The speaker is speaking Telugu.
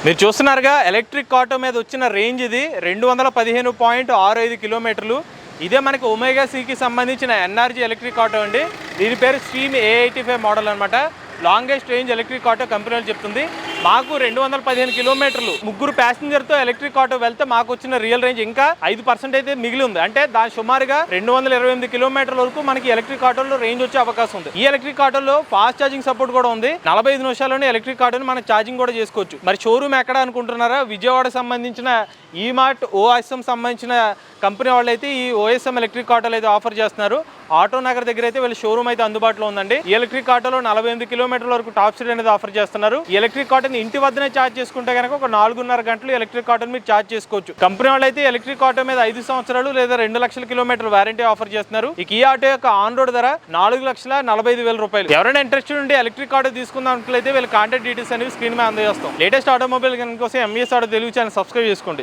మీరు చూస్తున్నారుగా ఎలక్ట్రిక్ ఆటో మీద వచ్చిన రేంజ్ ఇది 215.65 కిలోమీటర్లు. ఇదే మనకి ఒమేగా సికి సంబంధించిన ఎన్ఆర్జీ ఎలక్ట్రిక్ ఆటో అండి. దీని పేరు స్ట్రీమ్ A85 మోడల్ అనమాట. Longest range electric auto company చెప్తుంది. మాకు 215 కిలోమీటర్లు ముగ్గురు ప్యాసింజర్తో ఎలక్ట్రిక్ ఆటో వెళ్తే మాకు వచ్చిన రియల్ రేంజ్ ఇంకా 5% అయితే మిగిలి ఉంది. అంటే దాని సుమారుగా 228 కిలోమీటర్ల వరకు మనకి ఎలక్ట్రిక్ ఆటోలో రేంజ్ వచ్చే అవకాశం ఉంది. ఈ ఎలక్ట్రిక్ ఆటోలో ఫాస్ట్ ఛార్జింగ్ సపోర్ట్ కూడా ఉంది. 45 నిమిషాల్లోనే ఎలక్ట్రిక్ ఆటోని మనం ఛార్జింగ్ కూడా చేసుకోవచ్చు. మరి షోరూమ్ ఎక్కడ అనుకుంటున్నారా? విజయవాడ సంబంధించిన ఈమార్ట్ ఓఎస్ఎం సంబంధించిన కంపెనీ వాళ్ళు అయితే ఈ ఓఎస్ఎం ఎలక్ట్రిక్ ఆటోలు అయితే ఆఫర్ చేస్తున్నారు. ఆటో నగర్ దగ్గర అయితే వీళ్ళ షోరూమ్ అయితే అందుబాటులో ఉందండి. ఈ ఎలక్ట్రిక్ ఆటోలో 48 కిలోమీటర్ల వరకు టాప్ స్పీడ్ అనేది ఆఫర్ చేస్తున్నారు. ఈ ఎలక్ట్రిక్ ఆటోని ఇంటి వద్దనే ఛార్జ్ చేసుకుంటే కనుక ఒక 4.5 గంటలు ఎలక్ట్రిక్ ఆటోని మీరు ఛార్జ్ చేసుకోవచ్చు. కంపెనీ వాళ్ళు అయితే ఎలక్ట్రిక్ ఆటో మీద 5 సంవత్సరాలు లేదా 2 లక్షల కిలోమీటర్ల వారంటీ ఆఫర్ చేస్తున్నారు. ఈ ఆటో యొక్క ఆన్ రోడ్ ధర 4,45,000 రూపాయలు. ఎవరైనా ఇంట్రెస్టెడ్ ఉంటే ఎలక్ట్రిక్ ఆటో తీసుకుందాం అనుకుంటే వీళ్ళ కాంటాక్ట్ డీటెయిల్స్ అనేవి స్క్రీన్ మీద అందజేస్తాం. లేటెస్ట్ ఆటోమొబైల్ కోసం MES auto Telugu channel subscribe చేసుకోండి.